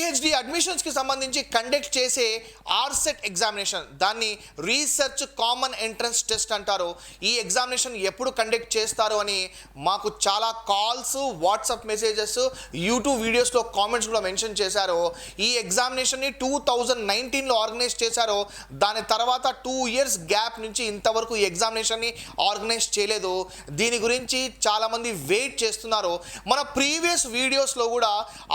PhD అడ్మిషన్స్కి సంబంధించి conduct చేసే ఆర్సెట్ examination, దాన్ని రీసెర్చ్ కామన్ ఎంట్రన్స్ టెస్ట్ అంటారు. ఈ ఎగ్జామినేషన్ ఎప్పుడు కండక్ట్ చేస్తారు అని మాకు చాలా కాల్స్, వాట్సాప్ మెసేజెస్, యూట్యూబ్ వీడియోస్లో కామెంట్స్ కూడా మెన్షన్ చేశారు. ఈ ఎగ్జామినేషన్ని 2019లో ఆర్గనైజ్ చేశారు. దాని తర్వాత 2 years గ్యాప్ నుంచి ఇంతవరకు ఈ ఎగ్జామినేషన్ని ఆర్గనైజ్ చేయలేదు. దీని గురించి చాలామంది వెయిట్ చేస్తున్నారు. మన ప్రీవియస్ వీడియోస్లో కూడా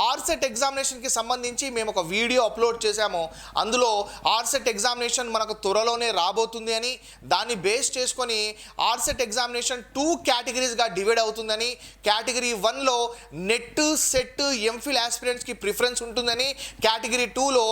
ఆర్సెట్ ఎగ్జామినేషన్కి సంబంధించి మేము ఒక వీడియో అప్లోడ్ చేశాము. అందులో ఆర్సెట్ ఎగ్జామినేషన్ మనకు త్వరలోనే రాబోతుంది అని, దాన్ని బేస్ చేసుకొని ఆర్సెట్ ఎగ్జామినేషన్ 2 కేటగిరీస్గా డివైడ్ అవుతుందని, కేటగిరీ 1లో నెట్, సెట్, ఎంఫిల్ ఆస్పిరెంట్స్కి ప్రిఫరెన్స్ ఉంటుందని, కేటగిరీ 2లో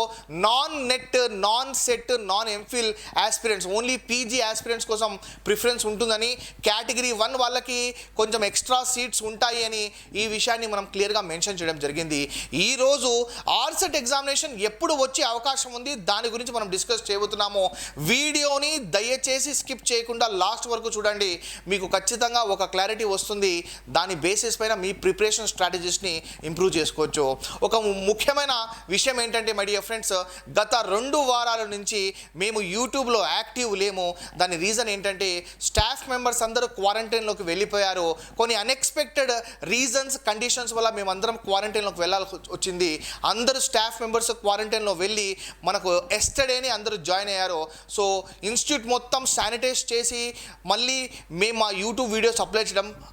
non NET, non SET, non MPhil aspirants, only PG aspirants కోసం ప్రిఫరెన్స్ ఉంటుందని, కేటగిరీ 1 వాళ్ళకి కొంచెం ఎక్స్ట్రా సీట్స్ ఉంటాయి అని ఈ విషయాన్ని మనం క్లియర్గా మెన్షన్ చేయడం జరిగింది. ఈరోజు ఆర్సెట్ ఎగ్జామినేషన్ ఎప్పుడు వచ్చే అవకాశం ఉంది దాని గురించి మనం డిస్కస్ చేయబోతున్నాము. వీడియోని దయచేసి స్కిప్ చేయకుండా లాస్ట్ వరకు చూడండి, మీకు ఖచ్చితంగా ఒక క్లారిటీ వస్తుంది. దాని బేసిస్ పైన మీ ప్రిపరేషన్ స్ట్రాటజీస్ని ఇంప్రూవ్ చేసుకోవచ్చు. ఒక ముఖ్యమైన విషయం ఏంటంటే మై డియర్ ఫ్రెండ్స్, గత 2 వారాల నుంచి మేము యూట్యూబ్లో యాక్టివ్ లేము. దాని రీజన్ ఏంటంటే స్టాఫ్ మెంబర్స్ అందరూ క్వారంటైన్లోకి వెళ్ళిపోయారు. కొన్ని అన్ఎక్స్పెక్టెడ్ రీజన్స్, కండిషన్స్ వల్ల మేమందరం క్వారంటైన్లోకి వెళ్ళాల్సి వచ్చింది. అందరూ స్టాఫ్ మెంబర్స్ క్వారంటైన్లో వెళ్ళి మనకు ఎస్టర్డేని అందరూ జాయిన్ అయ్యారు. సో ఇన్స్టిట్యూట్ మొత్తం శానిటైజ్ చేసి మళ్ళీ మేము మా యూట్యూబ్ వీడియోస్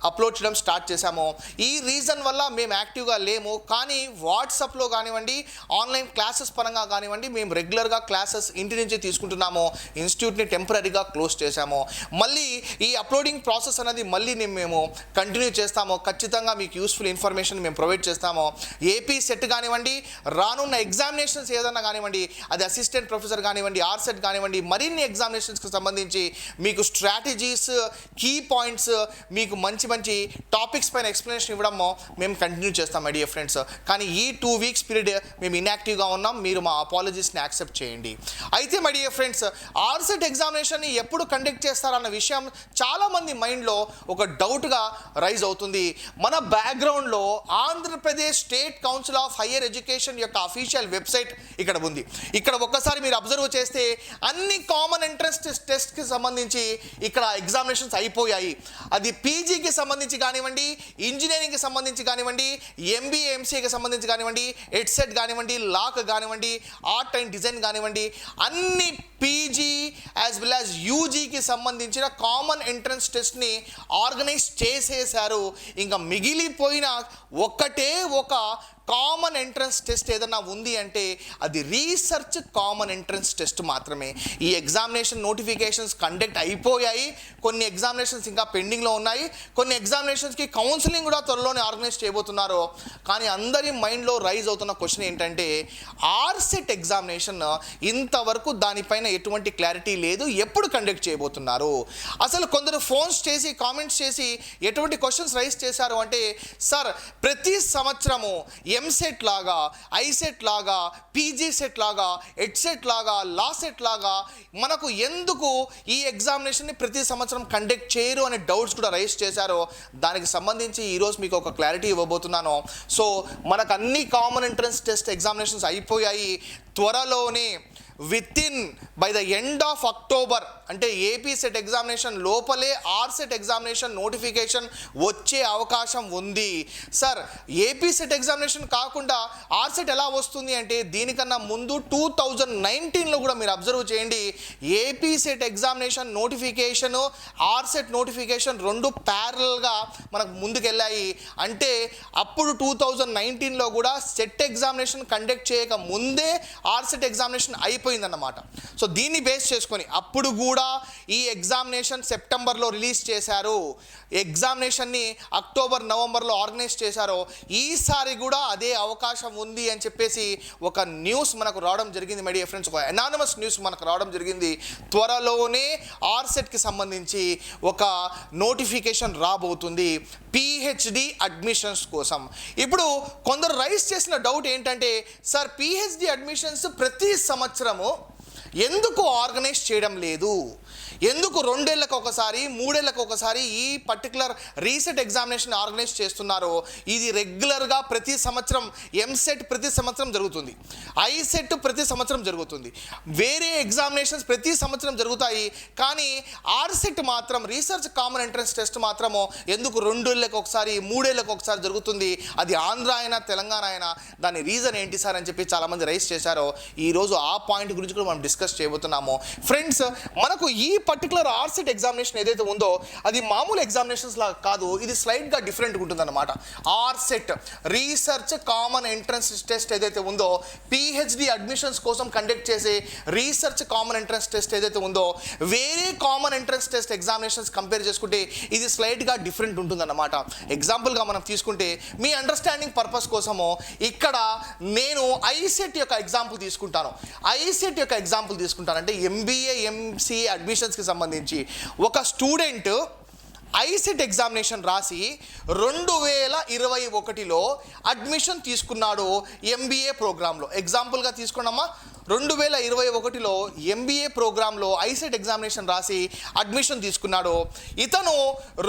అప్లోడ్ చేయడం స్టార్ట్ చేశాము. ఈ రీజన్ వల్ల మేము యాక్టివ్గా లేము. కానీ వాట్సాప్లో కానివ్వండి, ఆన్లైన్ క్లాసెస్ పరంగా కానివ్వండి, మేము రెగ్యులర్గా క్లాసెస్ ఇంటి నుంచి తీసుకుంటున్నాము. ఇన్స్టిట్యూట్ని టెంపరీగా క్లోజ్ చేశాము. మళ్ళీ ఈ అప్లోడింగ్ ప్రాసెస్ అనేది మళ్ళీ మేము కంటిన్యూ చేస్తాము. ఖచ్చితంగా మీకు యూస్ఫుల్ ఇన్ఫర్మేషన్ మేము ప్రొవైడ్ చేస్తాము. ఏపీ సెట్ కానివ్వండి, రానున్న ఎగ్జామినేషన్స్ ఏదన్నా కానివ్వండి, అది అసిస్టెంట్ ప్రొఫెసర్ కానివ్వండి, ఆర్సెట్ కానివ్వండి, మరిన్ని ఎగ్జామినేషన్స్కి సంబంధించి మీకు స్ట్రాటజీస్, కీ పాయింట్స్, మీకు మంచి మంచి టాపిక్స్ పైన ఎక్స్ప్లెనేషన్ ఇవ్వడము మేము కంటిన్యూ చేస్తాం మై డియర్ ఫ్రెండ్స్. కానీ ఈ 2 weeks పీరియడ్ మేము ఇన్యాక్టివ్గా ఉన్నాం. మీరు మా అపాలజీస్ని యాక్సెప్ట్ చేయండి. అయితే మై డియర్ ఫ్రెండ్స్, ఆర్సెట్ ఎగ్జామినేషన్ని ఎప్పుడు కండక్ట్ చేస్తారన్న విషయం చాలామంది మైండ్లో ఒక డౌట్గా రైజ్ అవుతుంది. మన బ్యాక్గ్రౌండ్లో Andhra Pradesh state council of higher education యొక్క అఫీషియల్ వెబ్సైట్ ఇక్కడ ఉంది. ఇక్కడ ఒక్కసారి మీరు అబ్జర్వ్ చేస్తే అన్ని కామన్ ఎంట్రన్స్ టెస్ట్కి సంబంధించి ఇక్కడ ఎగ్జామినేషన్స్ అయిపోయాయి. అది పీజీకి సంబంధించి కానివ్వండి, ఇంజనీరింగ్కి సంబంధించి కానివ్వండి, ఎంబీఏ ఎంసీఏకి సంబంధించి కానివ్వండి, ఎడ్సెట్ కానివ్వండి, లాక్ కానివ్వండి, ఆర్ట్ అండ్ డిజైన్ కానివ్వండి, అన్ని పీజీ యాజ్ వెల్ యాజ్ యూజీకి సంబంధించిన కామన్ ఎంట్రన్స్ టెస్ట్ని ఆర్గనైజ్ చేసేశారు. ఇంకా మిగిలిపోయిన ఒక్కటే ఒక కామన్ ఎంట్రన్స్ టెస్ట్ ఏదన్నా ఉంది అంటే అది రీసెర్చ్ కామన్ ఎంట్రన్స్ టెస్ట్ మాత్రమే. ఈ ఎగ్జామినేషన్ నోటిఫికేషన్స్ కండక్ట్ అయిపోయాయి. కొన్ని ఎగ్జామినేషన్స్ ఇంకా పెండింగ్లో ఉన్నాయి. కొన్ని ఎగ్జామినేషన్స్కి కౌన్సిలింగ్ కూడా త్వరలోనే ఆర్గనైజ్ చేయబోతున్నారు. కానీ అందరి మైండ్లో రైజ్ అవుతున్న క్వశ్చన్ ఏంటంటే ఆర్సెట్ ఎగ్జామినేషన్ ఇంతవరకు దానిపైన ఎటువంటి క్లారిటీ లేదు, ఎప్పుడు కండక్ట్ చేయబోతున్నారు? అసలు కొందరు ఫోన్స్ చేసి కామెంట్స్ చేసి ఎటువంటి క్వశ్చన్స్ రైజ్ చేశారు అంటే, సార్ ప్రతి సంవత్సరము ఎంసెట్ లాగా, ఐసెట్ లాగా, పీజీ సెట్ లాగా, ఎడ్సెట్ లాగా, లా సెట్ లాగా మనకు ఎందుకు ఈ ఎగ్జామినేషన్ని ప్రతి సంవత్సరం కండక్ట్ చేయరు అనే డౌట్స్ కూడా రైజ్ చేశారు. దానికి సంబంధించి ఈరోజు మీకు ఒక క్లారిటీ ఇవ్వబోతున్నాను. సో మనకు అన్ని కామన్ ఎంట్రన్స్ టెస్ట్ ఎగ్జామినేషన్స్ అయిపోయాయి. త్వరలోనే by the end of October అంటే ఏపీ సెట్ ఎగ్జామినేషన్ లోపలే ఆర్సెట్ ఎగ్జామినేషన్ నోటిఫికేషన్ వచ్చే అవకాశం ఉంది. సార్ ఏపీ సెట్ ఎగ్జామినేషన్ కాకుండా ఆర్సెట్ ఎలా వస్తుంది అంటే, దీనికన్నా ముందు 2019లో కూడా మీరు అబ్జర్వ్ చేయండి, AP set examination notification, ఆర్సెట్ notification 2 ప్యారలల్గా మనకు ముందుకెళ్ళాయి. అంటే అప్పుడు 2019లో కూడా సెట్ ఎగ్జామినేషన్ కండక్ట్ చేయక ముందే ఆర్సెట్ ఎగ్జామినేషన్ అయిపోయిందన్నమాట. సో దీన్ని బేస్ చేసుకొని అప్పుడు కూడా ఈ ఎగ్జామినేషన్ సెప్టెంబర్లో రిలీజ్ చేశారు. ఎగ్జామినేషన్ని అక్టోబర్ నవంబర్లో ఆర్గనైజ్ చేశారు. ఈసారి కూడా అదే అవకాశం ఉంది అని చెప్పేసి ఒక న్యూస్ మనకు రావడం జరిగింది మై డియర్ ఫ్రెండ్స్. ఒక అనానమస్ న్యూస్ మనకు రావడం జరిగింది. త్వరలోనే ఆర్సెట్కి సంబంధించి ఒక నోటిఫికేషన్ రాబోతుంది పిహెచ్డి అడ్మిషన్స్ కోసం. ఇప్పుడు కొందరు రైజ్ చేసిన డౌట్ ఏంటంటే, సార్ పిహెచ్డి అడ్మిషన్స్ ప్రతి సంవత్సరము ఎందుకు ఆర్గనైజ్ చేయడం లేదు? ఎందుకు 2 ఏళ్లకు ఒకసారి 3 ఏళ్లకు ఒకసారి ఈ పర్టికులర్ రీసెట్ ఎగ్జామినేషన్ ఆర్గనైజ్ చేస్తున్నారో, ఇది రెగ్యులర్గా ప్రతి సంవత్సరం ఎంసెట్ ప్రతి సంవత్సరం జరుగుతుంది, ఐసెట్ ప్రతి సంవత్సరం జరుగుతుంది, వేరే ఎగ్జామినేషన్స్ ప్రతి సంవత్సరం జరుగుతాయి. కానీ ఆర్సెట్ మాత్రం రీసెర్చ్ కామన్ ఎంట్రన్స్ టెస్ట్ మాత్రము ఎందుకు 2 ఏళ్లకు ఒకసారి 3 ఏళ్లకు ఒకసారి జరుగుతుంది? అది ఆంధ్ర అయినా తెలంగాణ అయినా, దాని రీజన్ ఏంటి సార్ అని చెప్పి చాలామంది రైస్ చేశారో, ఈరోజు ఆ పాయింట్ గురించి కూడా మనం డిస్కస్ చేయబోతున్నాము. ఫ్రెండ్స్, మనకు ఈ పర్టికులర్ ఆర్సెట్ ఎగ్జామినేషన్ ఏదైతే ఉందో అది మామూలు ఎగ్జామినేషన్స్ లాగా కాదు, ఇది స్లైట్గా డిఫరెంట్గా ఉంటుందన్నమాట. ఆర్సెట్ రీసెర్చ్ కామన్ ఎంట్రన్స్ టెస్ట్ ఏదైతే ఉందో, పిహెచ్డి అడ్మిషన్స్ కోసం కండక్ట్ చేసే రీసెర్చ్ కామన్ ఎంట్రన్స్ టెస్ట్ ఏదైతే ఉందో, వేరే common entrance test examinations compare చేసుకుంటే ఇది స్లైట్గా డిఫరెంట్ ఉంటుందన్నమాట. ఎగ్జాంపుల్గా మనం తీసుకుంటే మీ అండర్స్టాండింగ్ పర్పస్ కోసము ఇక్కడ నేను ఐసెట్ యొక్క ఎగ్జాంపుల్ తీసుకుంటాను. ఐసెట్ యొక్క ఎగ్జాంపుల్ తీసుకుంటానంటే ఎంబీఏ ఎంసీఏ అడ్మిషన్స్కి సంబంధించి ఒక స్టూడెంట్ ఐసెట్ ఎగ్జామినేషన్ రాసి 2021లో అడ్మిషన్ తీసుకున్నాడు ఎంబీఏ ప్రోగ్రాంలో. ఎగ్జాంపుల్గా తీసుకున్నామా, 2021లో ఎంబీఏ ప్రోగ్రాంలో ఐసెట్ ఎగ్జామినేషన్ రాసి అడ్మిషన్ తీసుకున్నాడు. ఇతను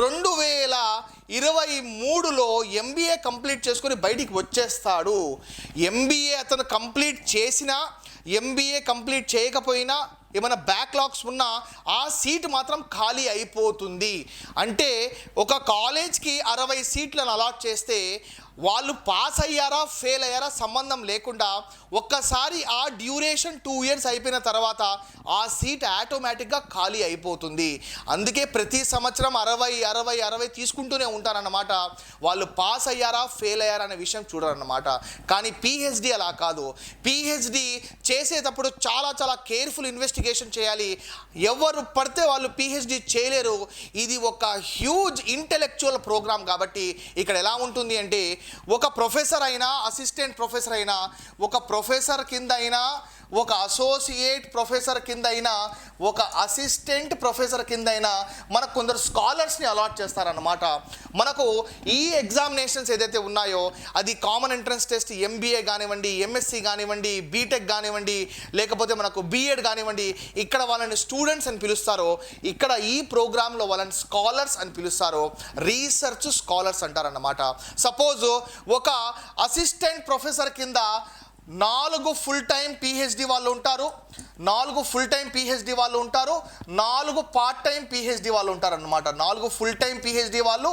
2023లో ఎంబీఏ కంప్లీట్ చేసుకొని బయటికి వచ్చేస్తాడు. ఎంబీఏ అతను కంప్లీట్ చేసినా, ఎంబీఏ కంప్లీట్ చేయకపోయినా, ఏమైనా బ్యాక్లాగ్స్ ఉన్నా ఆ సీట్ మాత్రం ఖాళీ అయిపోతుంది. అంటే ఒక కాలేజ్కి 60 సీట్లను అలాట్ చేస్తే వాళ్ళు పాస్ అయ్యారా ఫెయిల్ అయ్యారా సంబంధం లేకుండా ఒక్కసారి ఆ డ్యూరేషన్ 2 ఇయర్స్ అయిపోయిన తర్వాత ఆ సీట్ ఆటోమేటిక్గా ఖాళీ అయిపోతుంది. అందుకే ప్రతి సంవత్సరం 60 తీసుకుంటూనే ఉంటారన్నమాట. వాళ్ళు పాస్ అయ్యారా ఫెయిల్ అయ్యారా అనే విషయం చూడరన్నమాట. కానీ పిహెచ్డి అలా కాదు. పిహెచ్డి చేసేటప్పుడు చాలా కేర్ఫుల్ ఇన్వెస్టిగేషన్ చేయాలి. ఎవరు పడితే వాళ్ళు పిహెచ్డి చేయలేరు. ఇది ఒక హ్యూజ్ ఇంటెలెక్చువల్ ప్రోగ్రామ్ కాబట్టి ఇక్కడ ఎలా ఉంటుంది అంటే, ఒక ప్రొఫెసర్ అయినా, అసిస్టెంట్ ప్రొఫెసర్ అయినా, ఒక ప్రొఫెసర్ కింద అయినా, ఒక అసోసియేట్ ప్రొఫెసర్ కింద అయినా, ఒక అసిస్టెంట్ ప్రొఫెసర్ కింద అయినా మనకు కొందరు స్కాలర్స్ని అలాట్ చేస్తారన్నమాట. మనకు ఈ ఎగ్జామినేషన్స్ ఏదైతే ఉన్నాయో అది కామన్ ఎంట్రన్స్ టెస్ట్ ఎంబీఏ కానివ్వండి, ఎంఎస్సి కానివ్వండి, బీటెక్ కానివ్వండి, లేకపోతే మనకు బీఎడ్ కానివ్వండి, ఇక్కడ వాళ్ళని స్టూడెంట్స్ అని పిలుస్తారో, ఇక్కడ ఈ ప్రోగ్రాంలో వాళ్ళని స్కాలర్స్ అని పిలుస్తారో, రీసెర్చ్ స్కాలర్స్ అంటారన్నమాట. సపోజ్ ఒక అసిస్టెంట్ ప్రొఫెసర్ కింద 4 ఫుల్ టైం పిహెచ్డి వాళ్ళు ఉంటారు, 4 ఫుల్ టైం పిహెచ్డి వాళ్ళు ఉంటారు, 4 పార్ట్ టైం పిహెచ్డి వాళ్ళు ఉంటారన్నమాట. 4 ఫుల్ టైం పిహెచ్డి వాళ్ళు,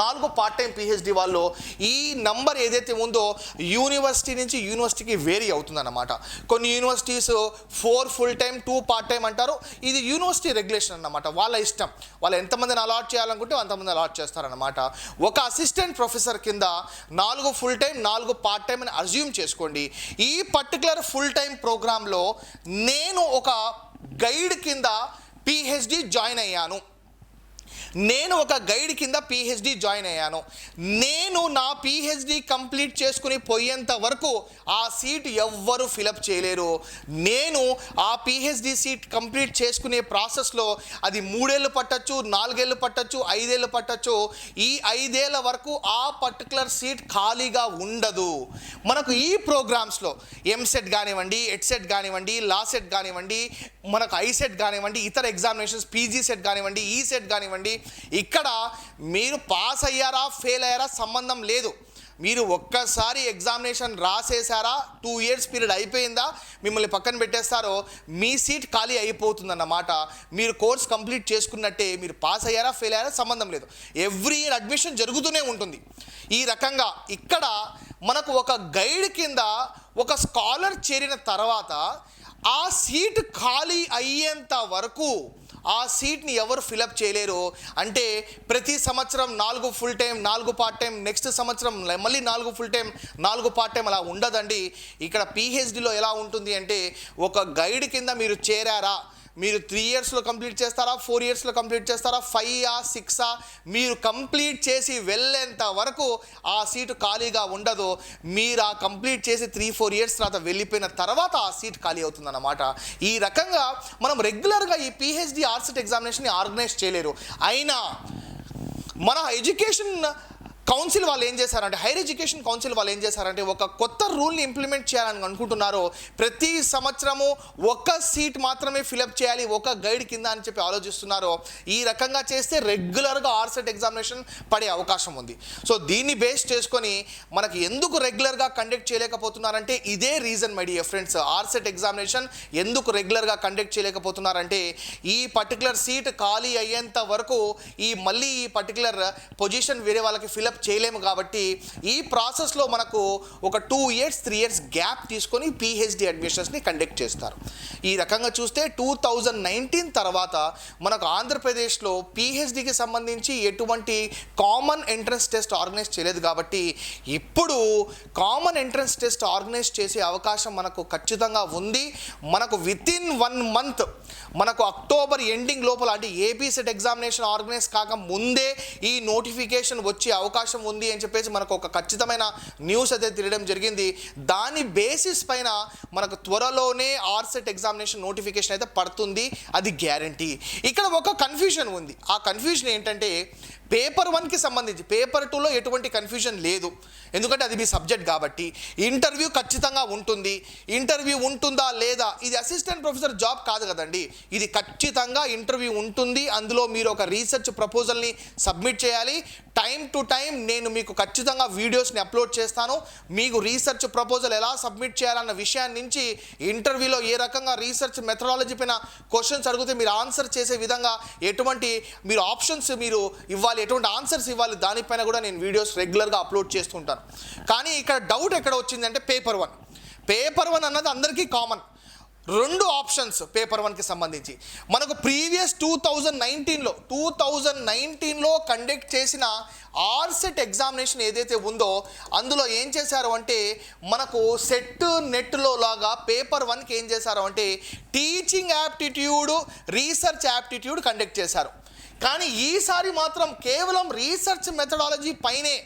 4 పార్ట్ టైం పిహెచ్డి వాళ్ళు. ఈ నంబర్ ఏదైతే ఉందో యూనివర్సిటీ నుంచి యూనివర్సిటీకి వేరీ అవుతుందన్నమాట. కొన్ని universities 4 full time 2 part time అంటారు. ఇది యూనివర్సిటీ రెగ్యులేషన్ అన్నమాట, వాళ్ళ ఇష్టం. వాళ్ళు ఎంతమందిని అలాట్ చేయాలనుకుంటే అంతమంది అలాట్ చేస్తారన్నమాట. ఒక అసిస్టెంట్ ప్రొఫెసర్ కింద 4 ఫుల్ టైం 4 పార్ట్ టైం అని అజ్యూమ్ చేసుకోండి. ఈ పర్టికులర్ ఫుల్ టైం ప్రోగ్రాంలో నేను ఒక గైడ్ కింద పిహెచ్డి జాయిన్ అయ్యాను. నేను నా పిహెచ్డి కంప్లీట్ చేసుకుని పోయేంత వరకు ఆ సీట్ ఎవ్వరు ఫిలప్ చేయలేరు. నేను ఆ పిహెచ్డి సీట్ కంప్లీట్ చేసుకునే ప్రాసెస్లో అది 3 ఏళ్ళు పట్టచ్చు, 4 ఏళ్ళు పట్టచ్చు, 5 ఏళ్ళు పట్టచ్చు. ఈ 5 ఏళ్ళ వరకు ఆ పర్టికులర్ సీట్ ఖాళీగా ఉండదు. మనకు ఈ ప్రోగ్రామ్స్లో ఎంసెట్ కానివ్వండి, ఎడ్సెట్ కానివ్వండి, లాసెట్ కానివ్వండి, మనకు ఐసెట్ కానివ్వండి, ఇతర ఎగ్జామినేషన్స్ పీజీ సెట్ కానివ్వండి, ఈ సెట్ కానివ్వండి, ఇక్కడ మీరు పాస్ అయ్యారా ఫెయిల్ అయ్యారా సంబంధం లేదు. మీరు ఒక్కసారి ఎగ్జామినేషన్ రాసేసారా, 2 ఇయర్స్ పీరియడ్ అయిపోయిందా, మిమ్మల్ని పక్కన పెట్టేస్తారో మీ సీట్ ఖాళీ అయిపోతుందన్నమాట. మీరు కోర్స్ కంప్లీట్ చేసుకున్నట్టే. మీరు పాస్ అయ్యారా ఫెయిల్ అయ్యారా సంబంధం లేదు. ఎవ్రీ ఇయర్ అడ్మిషన్ జరుగుతూనే ఉంటుంది. ఈ రకంగా ఇక్కడ మనకు ఒక గైడ్ కింద ఒక స్కాలర్ చేరిన తర్వాత ఆ సీట్ ఖాళీ అయ్యేంత వరకు ఆ సీట్ని ఎవరు ఫిలప్ చేయలేరు. అంటే ప్రతి సంవత్సరం 4 full time 4 part time, next సంవత్సరం మళ్ళీ 4 ఫుల్ టైం 4 పార్ట్ టైం అలా ఉండదండి. ఇక్కడ పిహెచ్డిలో ఎలా ఉంటుంది అంటే, ఒక గైడ్ కింద మీరు చేరారా, మీరు 3 ఇయర్స్లో కంప్లీట్ చేస్తారా, 4 ఇయర్స్లో కంప్లీట్ చేస్తారా, 5ఆ 6ఆ, మీరు కంప్లీట్ చేసి వెళ్ళేంత వరకు ఆ సీటు ఖాళీగా ఉండదు. మీరు ఆ కంప్లీట్ చేసి 3-4 ఇయర్స్ తర్వాత వెళ్ళిపోయిన తర్వాత ఆ సీట్ ఖాళీ అవుతుందన్నమాట. ఈ రకంగా మనం రెగ్యులర్గా ఈ పిహెచ్డి ఆర్సెట్ ఎగ్జామినేషన్ని ఆర్గనైజ్ చేయలేరు. అయినా మన ఎడ్యుకేషన్ కౌన్సిల్ వాళ్ళు ఏం చేశారంటే, హైయర్ ఎడ్యుకేషన్ కౌన్సిల్ వాళ్ళు ఏం చేశారంటే ఒక కొత్త రూల్ని ఇంప్లిమెంట్ చేయాలని అనుకుంటున్నారు. ప్రతి సంవత్సరము ఒక సీట్ మాత్రమే ఫిలప్ చేయాలి ఒక గైడ్ కింద అని చెప్పి ఆలోచిస్తున్నారు. ఈ రకంగా చేస్తే రెగ్యులర్గా ఆర్సెట్ ఎగ్జామినేషన్ పడే అవకాశం ఉంది. సో దీన్ని బేస్ చేసుకొని మనకి ఎందుకు రెగ్యులర్గా కండక్ట్ చేయలేకపోతున్నారంటే ఇదే reason my dear friends. ఆర్సెట్ examination ఎందుకు రెగ్యులర్గా కండక్ట్ చేయలేకపోతున్నారంటే ఈ పర్టికులర్ సీట్ ఖాళీ అయ్యేంత వరకు మళ్ళీ ఈ పర్టికులర్ పొజిషన్ వేరే వాళ్ళకి ఫిలప్ చేయలేము. కాబట్టి ఈ ప్రాసెస్లో మనకు ఒక 2 years 3 years గ్యాప్ తీసుకొని పిహెచ్డి అడ్మిషన్స్ని కండక్ట్ చేస్తారు. ఈ రకంగా చూస్తే 2019 తర్వాత మనకు ఆంధ్రప్రదేశ్లో పిహెచ్డికి సంబంధించి ఎటువంటి కామన్ ఎంట్రన్స్ టెస్ట్ ఆర్గనైజ్ చేయలేదు. కాబట్టి ఇప్పుడు కామన్ ఎంట్రన్స్ టెస్ట్ ఆర్గనైజ్ చేసే అవకాశం మనకు ఖచ్చితంగా ఉంది. మనకు వితిన్ 1 month మనకు అక్టోబర్ ఎండింగ్ లోపల అంటే ఏపీ సెట్ ఎగ్జామినేషన్ ఆర్గనైజ్ కాక ముందే ఈ నోటిఫికేషన్ వచ్చే అవకాశం ఉంది అని చెప్పేసి మనకు ఒక ఖచ్చితమైన న్యూస్ అయితే తెలియడం జరిగింది. దాని బేసిస్ పైన మనకు త్వరలోనే ఆర్సెట్ ఎగ్జామినేషన్ నోటిఫికేషన్ అయితే పడుతుంది, అది గ్యారంటీ. ఇక్కడ ఒక కన్ఫ్యూజన్ ఉంది. ఆ కన్ఫ్యూజన్ ఏంటంటే పేపర్ 1కి సంబంధించి పేపర్ 2లో ఎటువంటి కన్ఫ్యూజన్ లేదు, ఎందుకంటే అది మీ సబ్జెక్ట్ కాబట్టి. ఇంటర్వ్యూ ఖచ్చితంగా ఉంటుంది. ఇంటర్వ్యూ ఉంటుందా లేదా, ఇది అసిస్టెంట్ ప్రొఫెసర్ జాబ్ కాదు కదండి, ఇది ఖచ్చితంగా ఇంటర్వ్యూ ఉంటుంది. అందులో మీరు ఒక రీసెర్చ్ ప్రపోజల్ని సబ్మిట్ చేయాలి. టైం టు టైం నేను మీకు ఖచ్చితంగా వీడియోస్ని అప్లోడ్ చేస్తాను. మీకు రీసెర్చ్ ప్రపోజల్ ఎలా సబ్మిట్ చేయాలన్న విషయాన్ని నుంచి ఇంటర్వ్యూలో ఏ రకంగా రీసెర్చ్ మెథడాలజీ పైన క్వశ్చన్స్ అడిగితే మీరు ఆన్సర్ చేసే విధంగా ఎటువంటి మీరు ఆప్షన్స్ మీరు ఇవ్వాలి, ఎటువంటి ఆన్సర్స్ ఇవ్వాలి, దానిపైన కూడా నేను వీడియోస్ రెగ్యులర్గా అప్లోడ్ చేస్తుంటాను. కానీ ఇక్కడ డౌట్ ఎక్కడ వచ్చిందంటే పేపర్ 1 అన్నది అందరికీ కామన్. 2 ఆప్షన్స్ పేపర్ 1కి సంబంధించి మనకు ప్రీవియస్ 2019లో కండక్ట్ చేసిన ఆర్సెట్ ఎగ్జామినేషన్ ఏదైతే ఉందో అందులో ఏం చేశారు అంటే మనకు సెట్ నెట్లో లాగా పేపర్ 1కి ఏం చేశారు అంటే teaching aptitude research aptitude conduct చేశారు. కానీ ఈసారి మాత్రం కేవలం రీసెర్చ్ మెథడాలజీ పైనే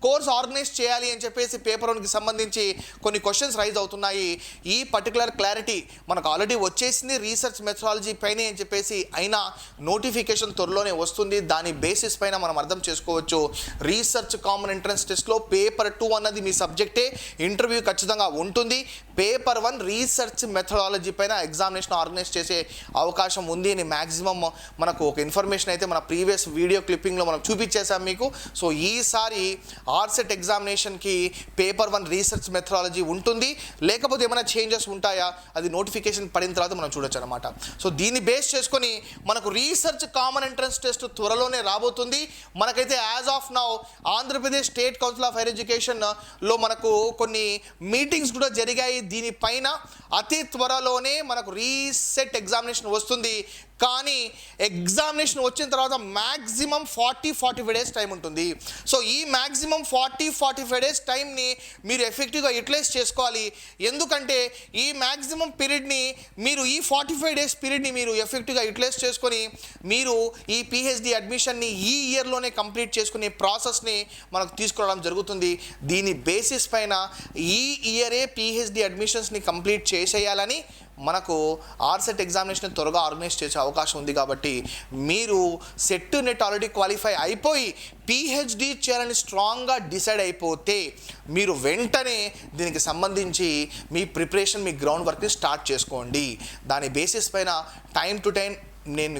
కోర్స్ ఆర్గనైజ్ చేయాలి అని చెప్పేసి పేపర్ 1కి సంబంధించి కొన్ని క్వశ్చన్స్ రైజ్ అవుతున్నాయి. ఈ పర్టికులర్ క్లారిటీ మనకు ఆల్రెడీ వచ్చేసింది రీసెర్చ్ మెథడాలజీ పైనే అని చెప్పేసి, అయినా నోటిఫికేషన్ త్వరలోనే వస్తుంది. దాని బేసిస్ పైన మనం అర్థం చేసుకోవచ్చు రీసెర్చ్ కామన్ ఎంట్రన్స్ టెస్ట్లో పేపర్ 2 అన్నది మీ సబ్జెక్టే, ఇంటర్వ్యూ ఖచ్చితంగా ఉంటుంది. పేపర్ 1 రీసెర్చ్ మెథడాలజీ పైన ఎగ్జామినేషన్ ఆర్గనైజ్ చేసే అవకాశం ఉంది అని మ్యాక్సిమం మనకు ఒక ఇన్ఫర్మేషన్ అయితే మన ప్రీవియస్ వీడియో క్లిప్పింగ్లో మనం చూపించేసాం మీకు. సో ఈసారి ఆర్సెట్ ఎగ్జామినేషన్కి పేపర్ 1 రీసెర్చ్ మెథడాలజీ ఉంటుంది, లేకపోతే ఏమైనా చేంజెస్ ఉంటాయా అది నోటిఫికేషన్ పడిన తర్వాత మనం చూడొచ్చు అనమాట. సో దీన్ని బేస్ చేసుకొని మనకు రీసెర్చ్ కామన్ ఎంట్రన్స్ టెస్ట్ త్వరలోనే రాబోతుంది. మనకైతే as of now Andhra Pradesh state council of higher ఎడ్యుకేషన్లో మనకు కొన్ని మీటింగ్స్ కూడా జరిగాయి. దీనిపైన అతి త్వరలోనే మనకు రీసెట్ ఎగ్జామినేషన్ వస్తుంది. కానీ ఎగ్జామినేషన్ వచ్చిన తర్వాత మ్యాక్సిమం 40-45 days టైం ఉంటుంది. సో ఈ మ్యాక్సిమం 40-45 days టైంని మీరు ఎఫెక్టివ్గా యూటిలైజ్ చేసుకోవాలి. ఎందుకంటే ఈ మ్యాక్సిమం పీరియడ్ని మీరు ఈ 45 days పీరియడ్ని మీరు ఎఫెక్టివ్గా యూటిలైజ్ చేసుకొని మీరు ఈ పిహెచ్డి అడ్మిషన్ని ఈ ఇయర్లోనే కంప్లీట్ చేసుకునే ప్రాసెస్ని మనకు తీసుకురావడం జరుగుతుంది. దీని బేసిస్ పైన ఈ ఇయరే పిహెచ్డి అడ్మిషన్స్ని కంప్లీట్ చేసేయాలని మనకు ఆర్సెట్ ఎగ్జామినేషన్ త్వరగా ఆర్గనైజ్ చేసే అవకాశం ఉంది. కాబట్టి మీరు సెట్ నెట్ ఆల్రెడీ క్వాలిఫై అయిపోయి పిహెచ్డి చేయాలని స్ట్రాంగ్గా డిసైడ్ అయిపోతే మీరు వెంటనే దీనికి సంబంధించి మీ ప్రిపరేషన్ మీ గ్రౌండ్ వర్క్ని స్టార్ట్ చేసుకోండి. దాని బేసిస్ పైన టైం టు టైం నేను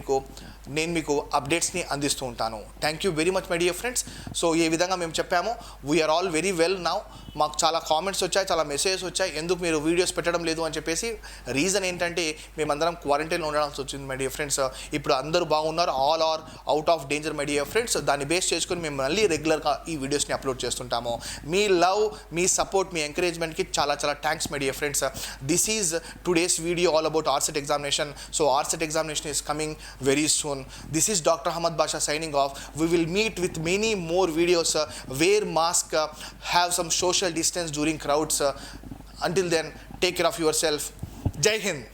మీకు అప్డేట్స్ని అందిస్తూ ఉంటాను. Thank you very much my dear friends. So ఏ విధంగా మేము చెప్పామో we're all very well now. మాకు చాలా కామెంట్స్ వచ్చాయి, చాలా మెసేజెస్ వచ్చాయి, ఎందుకు మీరు వీడియోస్ పెట్టడం లేదు అని చెప్పేసి. రీజన్ ఏంటంటే మేమందరం క్వారంటైన్లో ఉండాల్సి వచ్చింది మై డియర్ ఫ్రెండ్స్. ఇప్పుడు అందరూ బాగున్నారు, all are out of danger my dear friends. దాన్ని బేస్ చేసుకొని మేము మళ్ళీ రెగ్యులర్గా ఈ వీడియోస్ని అప్లోడ్ చేస్తుంటాము. మీ లవ్, మీ సపోర్ట్, మీ ఎంకరేజ్మెంట్కి చాలా చాలా thanks my dear friends. This is today's video all about ఆర్సెట్ examination. So ఆర్సెట్ examination is coming very soon. This is Dr. Ahmad Basha signing off. We will meet with many more videos. Wear mask, have some social distance during crowds. Until then, take care of yourself. Jai Hind.